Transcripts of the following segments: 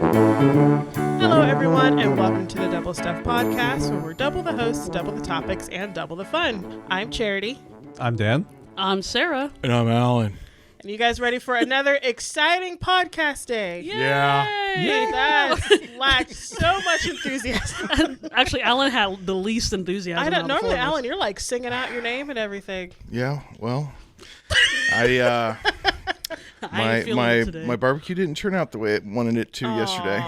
Hello, everyone, and welcome to the Double Stuff Podcast, where we're double the hosts, double the topics, and double the fun. I'm Charity. I'm Dan. I'm Sarah. And I'm Alan. And you guys ready for another exciting podcast day? Yay! Yeah. That lacked so much enthusiasm. Actually, Alan had the least enthusiasm. I don't normally, out of all of us. Alan, you're like singing out your name and everything. Yeah, well, I ain't feeling it today. my barbecue didn't turn out the way it wanted it to yesterday.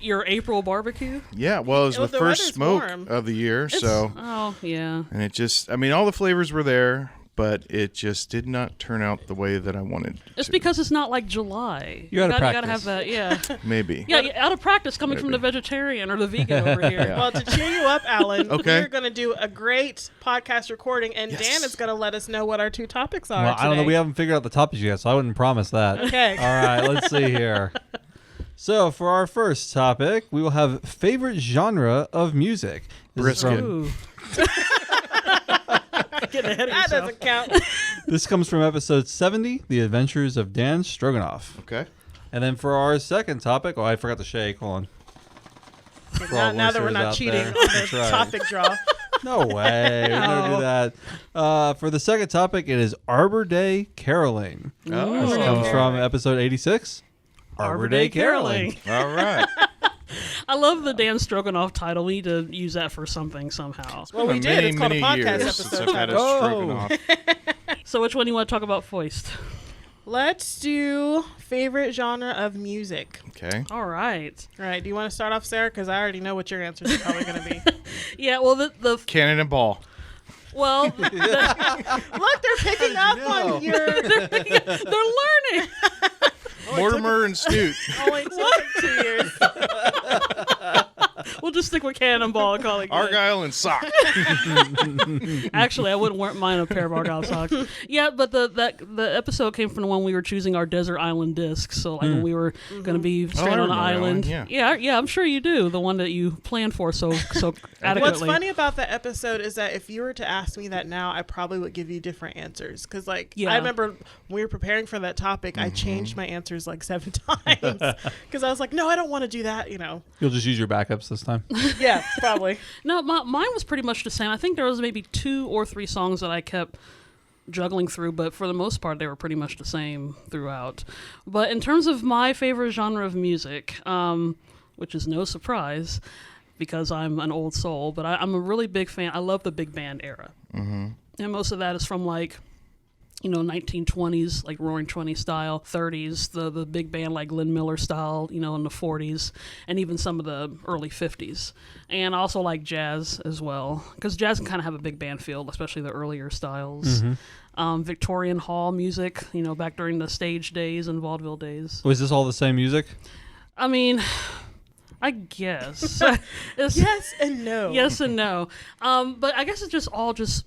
Your April barbecue? Yeah, well, it was the the first weather's smoke warm. of the year, so Oh, yeah. and it just, I mean, all the flavors were there, but it just did not turn out the way that I wanted it It's to. because it's not like July. You gotta gotta practice. have that, yeah. Maybe. Yeah, out of practice coming from the vegetarian or the vegan over here. Yeah. Well, to cheer you up, Alan, Okay. we're going to do a great podcast recording, and Yes. Dan is going to let us know what our two topics are Well, I don't know. today. We haven't figured out the topics yet, so I wouldn't promise that. Okay. All right, let's see here. So, for our first topic, we will have favorite genre of music. This is Brisket. Ooh. Getting ahead of That yourself. doesn't count. This comes from episode 70, The Adventures of Dan Stroganoff. Okay. And then for our second topic, I forgot to shake. Hold on. For all now that we're listeners not out cheating there. on the That's right. topic draw. No way. We're going to do that. For the second topic, it is Arbor Day Caroling. Oh. This comes from episode 86, Arbor Day Caroling. All right. I love the Dan Stroganoff title. We need to use that for something somehow. Well, we did. It's called a podcast years since episode. I've had a Oh. stroganoff. So which one do you want to talk about first? Let's do favorite genre of music. Okay. All right. All right. Do you want to start off, Sarah? Because I already know what your answers are probably going to be. Yeah, well, the Cannonball. Look, they're picking up on your. they're learning. Mortimer and Snoot. Only took 2 years. We'll just stick with Cannonball and call it good. Argyle and Sock. Actually, I wouldn't mind a pair of Argyle socks. Yeah, but the episode came from the one we were choosing our desert island discs. So like when we were going to be stranded on an remember that island. one, yeah. yeah, I'm sure you do. The one that you planned for so adequately. What's funny about that episode is that if you were to ask me that now, I probably would give you different answers. Because, like, Yeah. I remember when we were preparing for that topic, I changed my answers like 7 times. Because I was like, no, I don't want to do that, you know. You'll just use your backups this time. Yeah, probably. No, mine was pretty much the same. I think there was maybe 2 or 3 songs that I kept juggling through, but for the most part, they were pretty much the same throughout. But in terms of my favorite genre of music, which is no surprise because I'm an old soul, but I'm a really big fan. I love the big band era. Mm-hmm. And most of that is from like 1920s, like Roaring 20s style, 30s, the big band like Glenn Miller style, in the 40s, and even some of the early 50s. And I also like jazz as well, because jazz can kind of have a big band feel, especially the earlier styles. Victorian hall music, back during the stage days and vaudeville days. Was this all the same music? I mean, I guess. Yes and no. Yes and no. But I guess it's just all just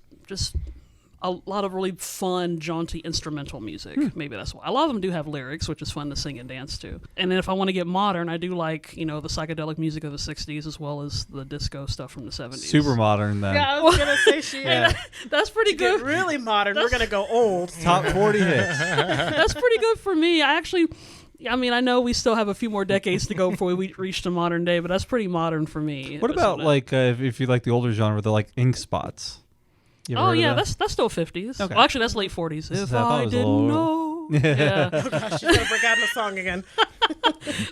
a lot of really fun, jaunty instrumental music. Maybe that's why. A lot of them do have lyrics, which is fun to sing and dance to. And then if I want to get modern, I do like, the psychedelic music of the 60s as well as the disco stuff from the 70s. Super modern then. Yeah, I was going to say Yeah. That's pretty to get good. really modern. We're going to go old. Top 40 hits. That's pretty good for me. I know we still have a few more decades to go before we reach the modern day, but that's pretty modern for me. What about like if you like the older genre, the like ink spots? You ever Oh heard of yeah, that? that's still 50s. Okay. Well, actually, that's late 40s. If thought I it was a didn't little- know. Yeah. Oh, gosh, she's going to break out in a song again.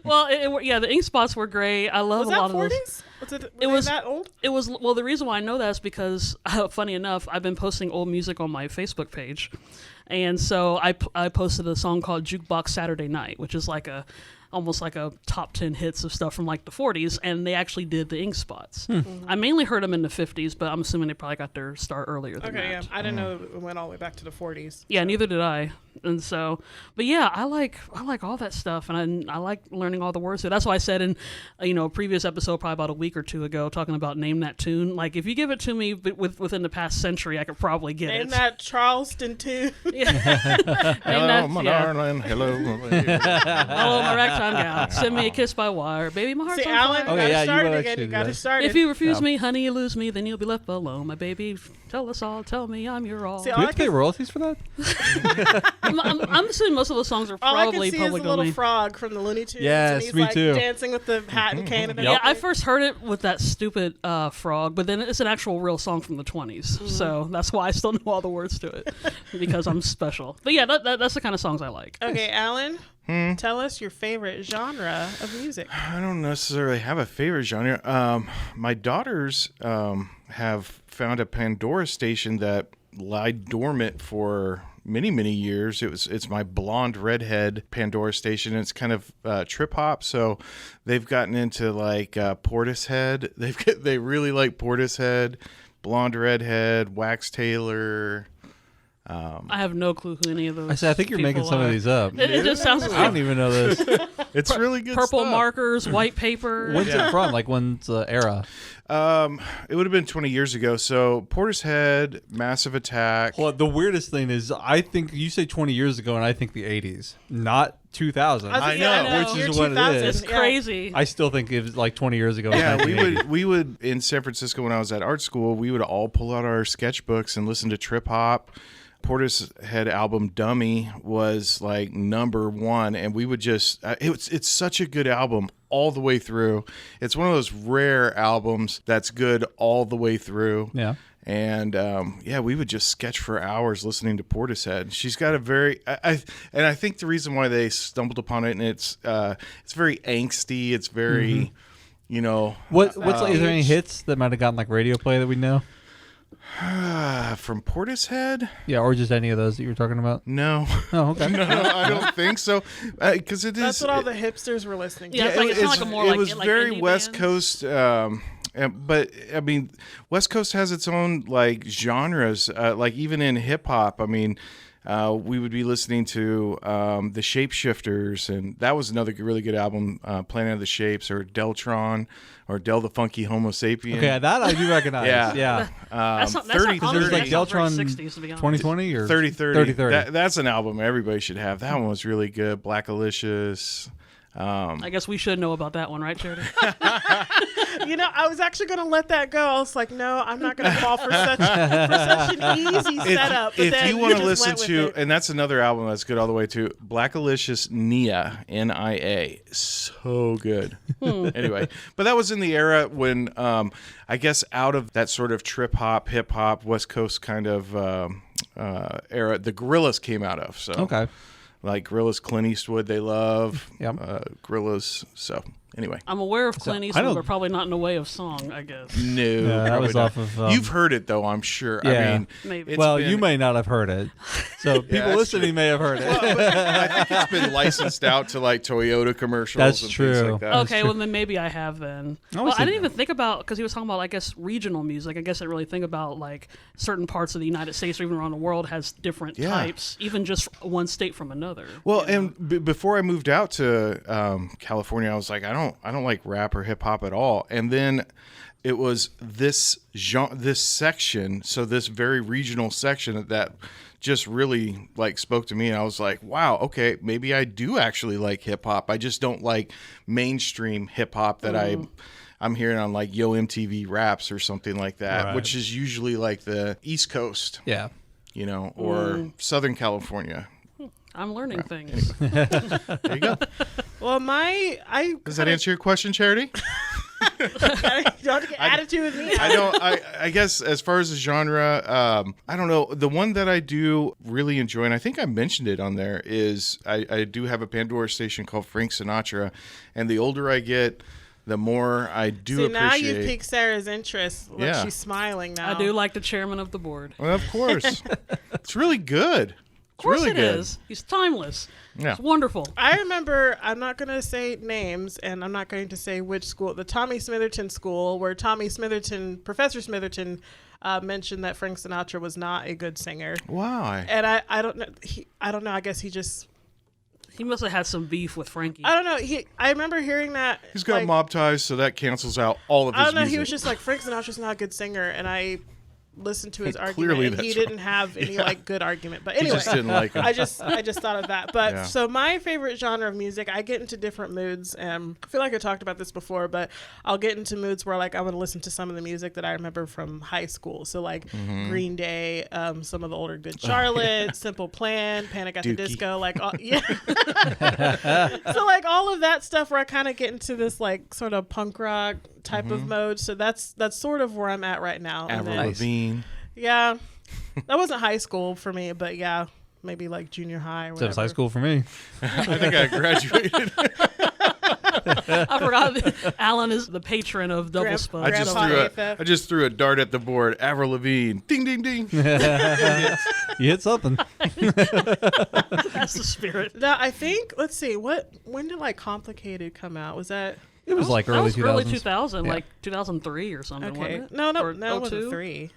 Well, the ink spots were great. I love Was a that lot 40s? of those. Was it was- that old? It was well. The reason why I know that is because, funny enough, I've been posting old music on my Facebook page, and so I posted a song called "Jukebox Saturday Night," which is like almost like a top 10 hits of stuff from like the 40s, and they actually did the ink spots. I mainly heard them in the 50s, but I'm assuming they probably got their start earlier than Okay, that. yeah. I didn't know it went all the way back to the 40s. Yeah, neither did I. And so, but yeah, I like all that stuff, and I like learning all the words. So that's why I said in a previous episode, probably about a week or two ago, talking about Name That Tune. Like, if you give it to me within the past century, I could probably get Name it. that Charleston tune. Hello, my darling. Hello. Hello, my ragtime gal. Send me a kiss by wire. Baby, my heart's See, on Alan, fire. Okay, gotta yeah, you start would it actually again. You do gotta that. start If it. you refuse me, honey, you lose me, then you'll be left alone. My baby, tell us all, tell me I'm your all. See, Do we have to pay royalties for that? I'm assuming most of those songs are All I can probably see is the public little domain. frog from the Looney Tunes. Yes, and he's me like too. dancing with the hat and cane and Yeah, everything. I first heard it with that stupid frog, but then it's an actual real song from the 20s. So that's why I still know all the words to it, because I'm special. But yeah, that's the kind of songs I like. Okay, Alan, tell us your favorite genre of music. I don't necessarily have a favorite genre. My daughters have found a Pandora station that lied dormant for many years. It's my blonde redhead Pandora station. It's kind of trip hop, so they've gotten into like Portishead. They really like Portishead, blonde redhead, Wax Taylor. I have no clue who any of those. I think you're making people some are. of these up. It just sounds I like don't even know this. It's really good purple stuff. markers, white paper. When's it from? Like, when's the era? It would have been 20 years ago. So Portishead, Massive Attack. Well, the weirdest thing is, I think you say 20 years ago, and I think the 80s, not 2000. I Yeah, know, which Year is what it 2000, is. It's crazy. I still think it was like 20 years ago. Yeah, we would in San Francisco when I was at art school, we would all pull out our sketchbooks and listen to trip hop. Portishead album Dummy was like #1, and we would just it's such a good album all the way through. It's one of those rare albums that's good all the way through. Yeah. And we would just sketch for hours listening to Portishead. She's got a very, I think the reason why they stumbled upon it, and it's very angsty. It's very, What's like, is there any hits that might have gotten like radio play that we know? From Portishead? Yeah, or just any of those that you were talking about? No. Oh, okay. No, I don't think so. Because it is. That's what all the hipsters were listening to. Yeah, it's like- it's like a more it like- was like very indie West bands. Coast. But I mean, West Coast has its own like genres. Like even in hip hop, I mean, we would be listening to the Shapeshifters, and that was another really good album, Planet of the Shapes, or Deltron, or Del the Funky Homo Sapien. Okay, that I do recognize. Yeah. Yeah. That's not, 30, honestly, There's like that sounds very Deltron 60s, to be honest. 2020 or 3030. 3030. That's an album everybody should have. That one was really good. Blackalicious. I guess we should know about that one, right, Charity? I was actually going to let that go. I was like, no, I'm not going to fall for such an easy setup. But If then you want to just listen went with to, it. and that's another album that's good all the way to Blackalicious Nia, Nia, so good. Anyway, but that was in the era when I guess out of that sort of trip hop, hip hop, West Coast kind of era, the Gorillaz came out of. So Okay. like Gorillaz, Clint Eastwood, they love. Yep. Gorillaz. So anyway. I'm aware of Clint I Eastwood, don't- but probably not in the way of song, I guess. No, that probably was not. off of, You've heard it though, I'm sure. I Yeah. mean, Maybe. it's Well, been- you may not have heard it. So people that's listening may have heard it. I think it's been licensed out to like Toyota commercials. That's and true. Things like that. Okay, well then maybe I have then. I Well, would I say didn't no. even think about, because he was talking about, I guess, regional music. I guess I didn't really think about like certain parts of the United States or even around the world has different Yeah. types, even just one state from another. Well, and before I moved out to California, I was like, I don't like rap or hip hop at all. And then it was this section, so this very regional section that just really like spoke to me, and I was like, wow, okay, maybe I do actually like hip hop. I just don't like mainstream hip hop that I'm hearing on like Yo MTV Raps or something like that, Right. which is usually like the East Coast, Yeah. or Southern California. I'm learning things. There you go. Well, Does that answer your question, Charity? you don't get attitude with me. I guess as far as the genre, I don't know. The one that I do really enjoy, and I think I mentioned it on there, is I do have a Pandora station called Frank Sinatra, and the older I get, the more I do See, appreciate. now you've piqued Sarah's interest. Look, Yeah. she's smiling now. I do like the chairman of the board. Well, of course, it's really good. Of course really it good. is. He's timeless. Yeah. It's wonderful. I remember, I'm not going to say names, and I'm not going to say which school, the Tommy Smitherton school, where Professor Smitherton mentioned that Frank Sinatra was not a good singer. Why? And I don't know. I don't know. I guess he He must have had some beef with Frankie. I don't know. I remember hearing that. He's got like, mob ties, so that cancels out all of his I don't know. music. He was just like, Frank Sinatra's not a good singer, and I listened to his Clearly argument, and he that's didn't have any like good argument. But he anyway, just didn't like him. I just thought of that. But Yeah. so my favorite genre of music, I get into different moods. And I feel like I talked about this before, but I'll get into moods where like I want to listen to some of the music that I remember from high school. So like Mm-hmm. Green Day, some of the older Good Charlotte, Simple Plan, Panic at the Dookie. Disco, like yeah. So like all of that stuff where I kind of get into this like sort of punk rock type Mm-hmm. of mode. So that's sort of where I'm at right now. And Avril then- Lavigne. yeah, that wasn't high school for me, but yeah, maybe like junior high or So whatever. it's high school for me. I think I graduated. I forgot that Alan is the patron of Double Grandpa- Spud. Grandpa. I just threw a dart at the board. Avril Lavigne. Ding, ding, ding. You hit something. That's the spirit. No, I think. Let's see. When did like Complicated come out? Was that It was like That early was 2000s. early 2000, Yeah. like 2003 or something, okay? wasn't it? No, Or that wasn't 02? 3.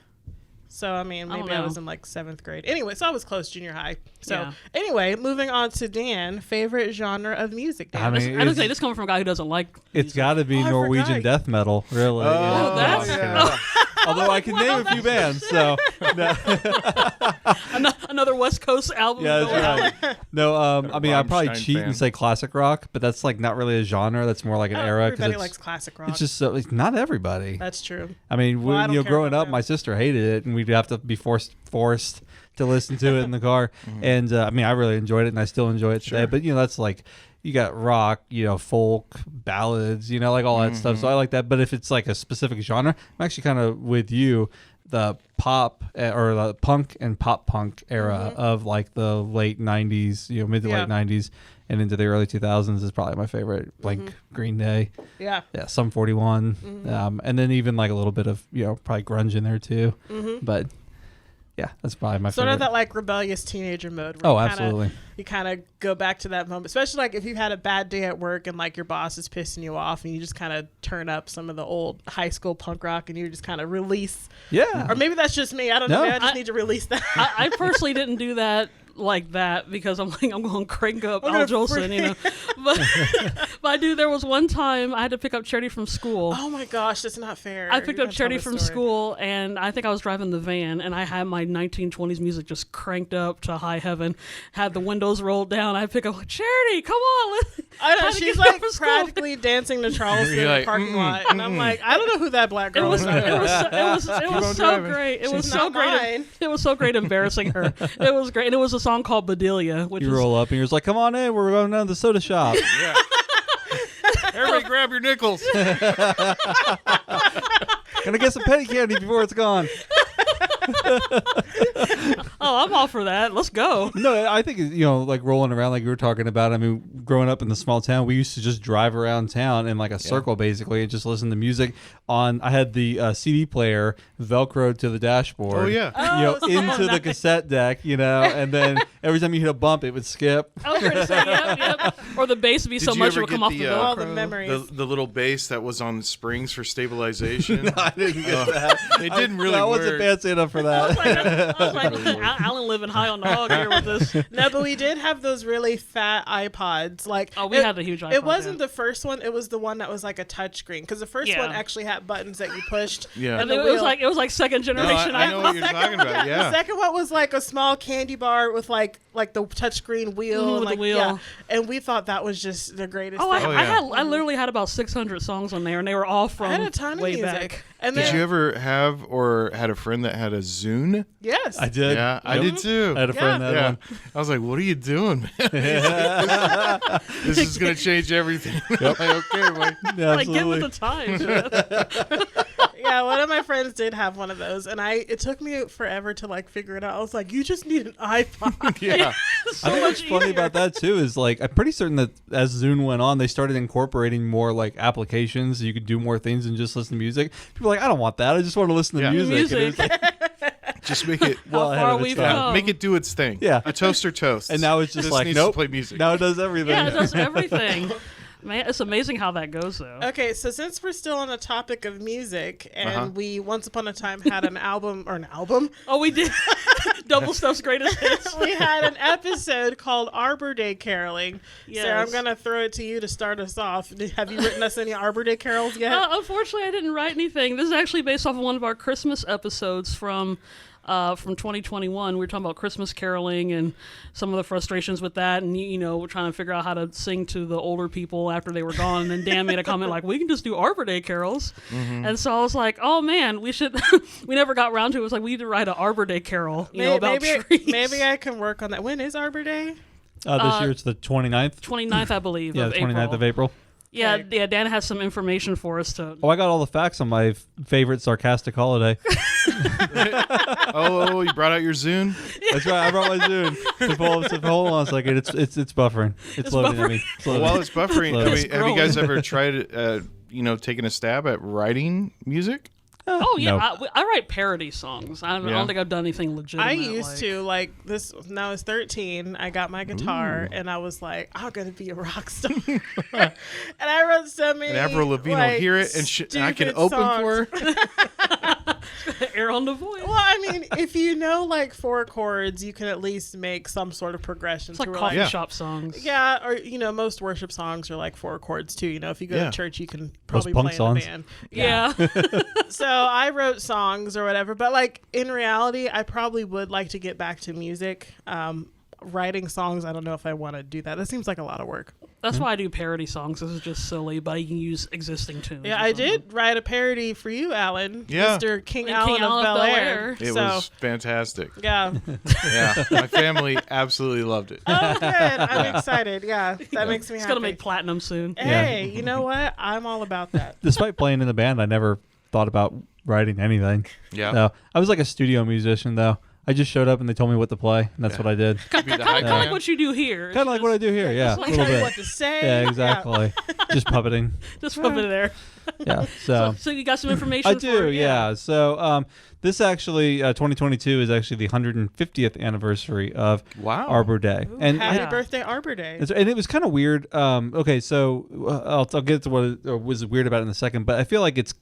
So I mean, I don't maybe I know. was in like 7th grade. Anyway, so I was close junior high. So Yeah. anyway, moving on to Dan. Favorite genre of music. Dan. I mean, I was gonna it's- say this coming from a guy who doesn't like. It's got to be Oh, I Norwegian forgot. death metal, really. Oh, that's- yeah. Although I can name a few bands, so no. Another West Coast album. Yeah, going out. that's right. No, I mean, I'd probably Rammstein cheat fan. and say classic rock, but that's like not really a genre. That's more like an era. 'cause Everybody it's, likes classic rock. it's just so, it's not everybody. That's true. I mean, Well, I don't care growing about up, that. my sister hated it, and we'd have to be forced to listen to it in the car. And I mean, I really enjoyed it, and I still enjoy it today. Sure. But that's like you got rock, folk, ballads, like all that stuff. So I like that. But if it's like a specific genre, I'm actually kind of with you. The pop or the punk and pop punk era of like the late 90s, mid to Yeah. late 90s and into the early 2000s is probably my favorite. Like Green Day, Yeah. yeah, Sum 41, and then even like a little bit of probably grunge in there too. But yeah, that's probably my Sort favorite. of that like rebellious teenager mode. Where Oh, you kinda- absolutely. You kind of go back to that moment, especially like if you've had a bad day at work and like your boss is pissing you off, and you just kind of turn up some of the old high school punk rock, and you just kind of release. Yeah. Or maybe that's just me. I don't know. No. Maybe I just need to release that. I personally didn't do that like that because I'm going to crank up I'm Al gonna Jolson, but I do. There was one time I had to pick up Charity from school. Oh my gosh, that's not fair. I picked You up gotta tell Charity this from story. school, and I think I was driving the van, and I had my 1920s music just cranked up to high heaven, had the windows rolled down. I pick up like, Charity, come on. I know Had to she's get up like for school. practically dancing to Charleston You're in like, the parking lot, and I'm like, I don't know who that black It girl was is. it was on so driving. great. It was She's so not great. mine. It was so great embarrassing her. It was great, and it was a song called Bedelia, which You is roll up and you're just like, come on in, we're going down to the soda shop. Yeah. Everybody grab your nickels. Gonna get some penny candy before it's gone. oh, I'm all for that. Let's go. No, I think like rolling around like you were talking about. I mean, growing up in the small town, we used to just drive around town in like a circle basically and just listen to music on. I had the CD player velcroed to the dashboard. Oh, yeah. Oh, into the cassette deck, and then every time you hit a bump, it would skip. I was going to say, yep. Or the bass would be Did so you much ever it would come get off the, the All Velcro. the memories. The little bass that was on springs for stabilization. I didn't get that. It didn't really I work. wasn't fancy enough for that. I was like, Alan living high on the hog here with this. No, but we did have those really fat iPods. Like, Oh, we had the huge iPod, It wasn't yeah. the first one. It was the one that was like a touch screen. Because the first Yeah. one actually had buttons that you pushed. Yeah. And the it was wheel. like second No, generation. I know what you're talking about. The Yeah. second one was like a small candy bar with like the touchscreen wheel. Mhm, and with the like, wheel. Yeah. And we thought that was just the greatest Oh, I, thing. Oh, I yeah. literally had about 600 songs on there, and they were all from I had a ton of way music. back. And Did then, you ever have or had a friend that had a Zune? Yes. I did. Yeah, I Yep. did too. I had a friend that Yeah. one. I was like, what are you doing, man? This is going to change everything. Like, okay, Mike. Yeah, Like, get with absolutely. the times. man. Yeah, one of my friends did have one of those, and it took me forever to like figure it out. I was like, you just need an iPod. Yeah. So I think much what's funny easier. about that too is like I'm pretty certain that as Zune went on, they started incorporating more like applications. You could do more things than just listen to music. People are like, I don't want that. I just want to listen to Yeah. music. And, it was Music. like, Just make it. well How ahead far of its we've time. come. Make it do its thing. Yeah. A toaster toast. And now it's just This like, needs nope. to play music. Now it does everything. Yeah, it does everything. Man, it's amazing how that goes, though. Okay, so since we're still on the topic of music, and Uh-huh. we once upon a time had an album. Oh, we did. Double Stuff's greatest hits. we had an episode called Arbor Day Caroling. Yes. Sarah, I'm going to throw it to you to start us off. Have you written us any Arbor Day carols yet? Unfortunately, I didn't write anything. This is actually based off of one of our Christmas episodes from 2021. We were talking about Christmas caroling and some of the frustrations with that, and we're trying to figure out how to sing to the older people after they were gone. And then Dan made a comment like, "We can just do Arbor Day carols," and so I was like, "Oh man, we should." We never got around to it. It was like we need to write an Arbor Day carol, about trees. Maybe I can work on that. When is Arbor Day? This year it's the 29th. 29th, I believe. Yeah, of the 29th April. of April. Yeah, Okay. yeah. Dan has some information for us to. Oh, I got all the facts on my favorite sarcastic holiday. Oh, you brought out your Zune? That's right. I brought my Zune. Hold on a second. It's buffering. It's loading at me. It's Well, loading. while it's buffering, Slow. have It's you guys growing. ever tried, taking a stab at writing music? Oh yeah, No. I write parody songs. I Yeah. don't think I've done anything legitimate. I used to, like, this, when I was 13, I got my guitar, and I was like, I'm going to be a rock star. And I wrote so many, And Avril Lavigne will hear it, and I can stupid open songs. for her. air on the voice. Well, I mean, if you know, like, 4 chords, you can at least make some sort of progression. It's like to coffee Yeah. shop songs. yeah, or, most worship songs are like 4 chords, too. If you go Yeah. to church, you can probably punk play songs. in a band. Yeah. So I wrote songs or whatever, but like in reality, I probably would like to get back to music. Writing songs, I don't know if I want to do that. That seems like a lot of work. That's why I do parody songs. This is just silly, but you can use existing tunes. Yeah, or I something. did write a parody for you, Alan. Yeah. Mr. King And Alan King of Alan of Bel Air. Bel-Air. It So, was fantastic. yeah. Yeah, my family absolutely loved it. Oh, good. I'm excited. Yeah, that makes me It's happy. gonna make platinum soon. Hey, you know what? I'm all about that. Despite playing in the band, I never thought about writing anything. Yeah. No, I was like a studio musician though. I just showed up and they told me what to play, and that's Yeah. what I did. Be the hype Kind of like man. what you do here. Kind of like what I do here. Yeah, a Like little tell you bit. what to say. Yeah, exactly. Just puppeting. Just put it there. Yeah. So So you got some information. I for do. it? Yeah. So this actually 2022 is actually the 150th anniversary of Wow. Arbor Day, and Happy Yeah. birthday, Arbor Day. and it was kind of weird. Okay, so I'll get to what was weird about it in a second, but I feel like it's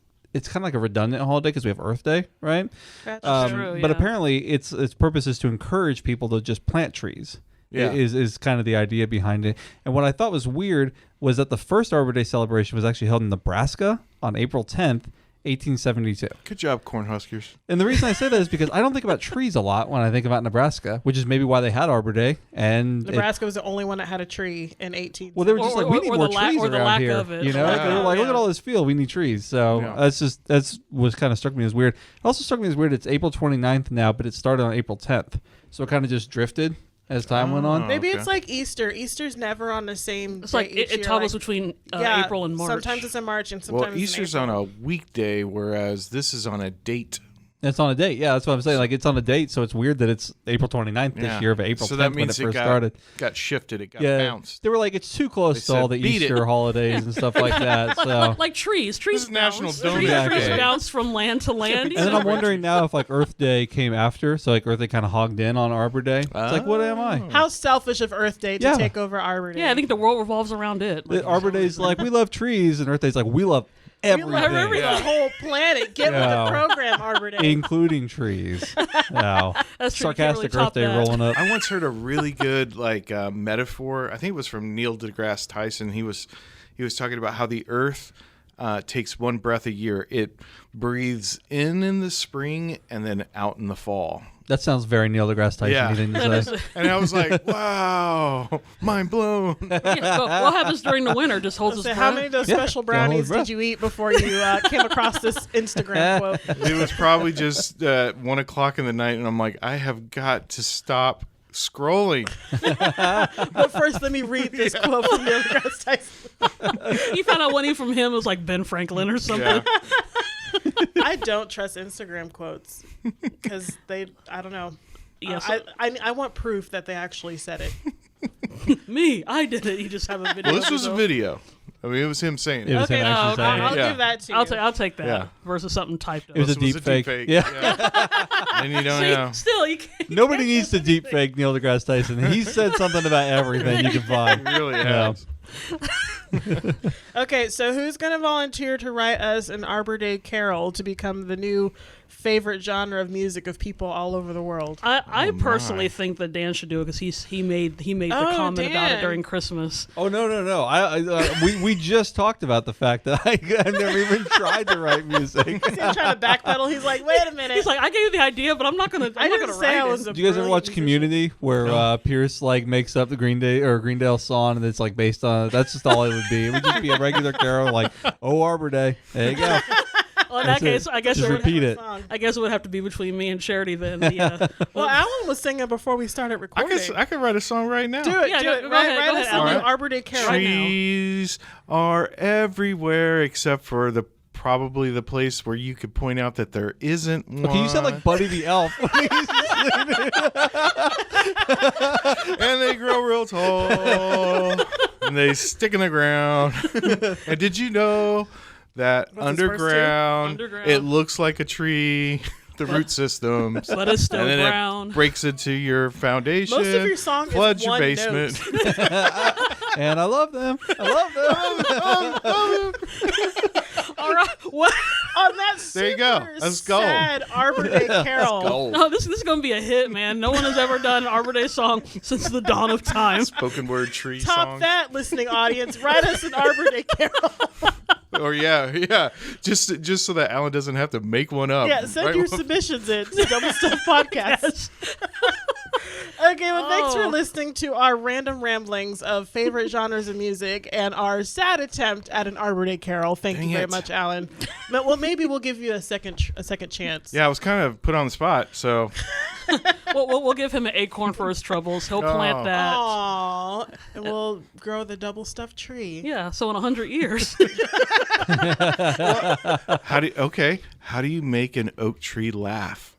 kind of like a redundant holiday because we have Earth Day, right? That's true, But yeah. apparently, its purpose is to encourage people to just plant trees. Yeah. Is kind of the idea behind it. And what I thought was weird was that the first Arbor Day celebration was actually held in Nebraska on April 10th, 1872. Good job, Cornhuskers. And the reason I say that is because I don't think about trees a lot when I think about Nebraska, which is maybe why they had Arbor Day. And Nebraska was the only one that had a tree in 18. well, they were Or- just like, or- we need or more the lack- trees or the around lack here. of it. You know, Yeah. like, they were like, look at Yeah. all this field. We need trees. So Yeah. that's was kind of struck me as weird. It also struck me as weird. It's April 29th now, but it started on April 10th. So it kind of just drifted as time went on. Maybe Okay. it's like Easter. Easter's never on the same. It's like day each it year, toggles like- between yeah, April and March. Sometimes it's in March and sometimes Well, Easter's on a weekday, whereas this is on a date. It's on a date. Yeah, that's what I'm saying. Like, it's on a date, so it's weird that it's April 29th this Yeah. year, but April So 10th that when means it it first got, started. got shifted. It got Yeah, bounced. they were like, it's too close They to all said, the "Beat it." Easter holidays and stuff like that. So, like trees. Trees is National bounce. Donut Trees, Day. trees bounce from land to land. and then I'm wondering now if like Earth Day came after, so like Earth Day kind of hogged in on Arbor Day. It's like, what am I? How selfish of Earth Day to Yeah. take over Arbor Day. Yeah, I think the world revolves around it. Like, Arbor Day's like, we love trees, and Earth Day's like, we love we everything, love everything. the whole planet. Get Yeah. with the program, Arbor Day. including trees. Wow. That's true. You can't really Sarcastic top Earth Day that. rolling up. I once heard a really good metaphor. I think it was from Neil deGrasse Tyson. He was talking about how the Earth takes one breath a year. It breathes in the spring and then out in the fall. That sounds very Neil deGrasse Tyson. Yeah. Didn't you say? And I was like, wow, mind blown. Yeah, but what happens during the winter? Just holds his So breath. how many of those Yeah. special Yeah, hold brownies breath. did you eat before you came across this Instagram quote? It was probably just 1 o'clock in the night, and I'm like, I have got to stop scrolling. But first, let me read this quote from Neil deGrasse Tyson. You found out one from him was like Ben Franklin or something. Yeah. I don't trust Instagram quotes because I don't know. Yeah, so- I want proof that they actually said it. Me, I did it. You just have a video. Well, this of was a yourself. video. I mean, it was him saying It it. was him Okay, actually okay. saying I'll it. Yeah. give that to you. I'll take that Yeah. versus something typed up. It was a This deep fake. Yeah. And you don't See, know. still, you can't. Nobody needs to deep fake Neil deGrasse Tyson. He said something about everything you can find. He really Yeah. has. Okay, so who's going to volunteer to write us an Arbor Day carol to become the new favorite genre of music of people all over the world. I personally think that Dan should do it because he made the comment about it Dan. during Christmas. Oh no! We just talked about the fact that I've never even tried to write music. See him trying to backpedal. He's like, wait a minute. He's like, I gave you the idea, but I'm not gonna. I I'm not didn't gonna say I write was it. a Do you guys ever watch brilliant Community, where Pierce like makes up the Greendale song, and it's like based on that's just all it would be. It would just be a regular carol, like "Oh Arbor Day." There you go. Well, in that That's case, I guess Just it would repeat it. Song. I guess it would have to be between me and Charity then. Well, Alan was singing before we started recording. I could write a song right now. Do it, Yeah, do go it. ahead, Write go a ahead, song, Alan. Arbor Day Carol. Right now. Trees are everywhere except for probably the place where you could point out that there isn't one. Okay, you sound like Buddy the Elf. And they grow real tall. And they stick in the ground. And did you know that What's his first two? underground, Underground. it looks like a tree, the root systems. But it's still And then brown. it breaks into your foundation. Most of your song is floods your one basement. And I love them. All right. What? On that There you go. super Let's go. sad Arbor Day Carol. Gold. No, this is gonna be a hit, man. No one has ever done an Arbor Day song since the dawn of time. Spoken word tree Top songs. that, listening audience. Write us an Arbor Day Carol. Or yeah. Just so that Alan doesn't have to make one up. Yeah, send Right? your submissions in to Double Stuff Podcast. Okay, well, thanks for listening to our random ramblings of favorite genres of music and our sad attempt at an Arbor Day Carol. Thank Dang you very it. much, Alan. But, well, maybe we'll give you a second chance. Yeah, I was kind of put on the spot, so We'll give him an acorn for his troubles. He'll plant Oh. that. Aww, and we'll grow the double stuffed tree. Yeah, so in 100 years. how do you make an oak tree laugh?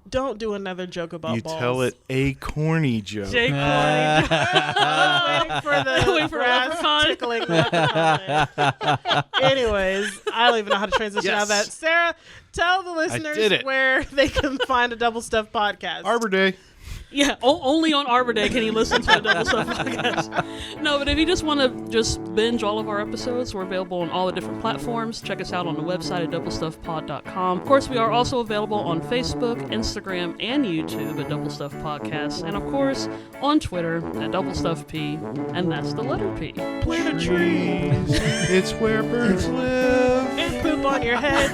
Don't do another joke about You balls. tell it a corny joke. Jake Corny. Waiting for the Waiting for grass leprechaun. tickling leprechaun. Anyways, I don't even know how to transition out of that. Yes. Sarah, tell the did listeners it. where they can find a Double Stuff Podcast. Arbor Day. Yeah, only on Arbor Day can you listen to a Double Stuff podcast. No, but if you just want to just binge all of our episodes, we're available on all the different platforms. Check us out on the website at doublestuffpod.com. Of course, we are also available on Facebook, Instagram, and YouTube at Double Stuff Podcasts, and of course on Twitter at Double Stuff P, and that's the letter P. Plant a tree It's where birds live. and poop on your heads.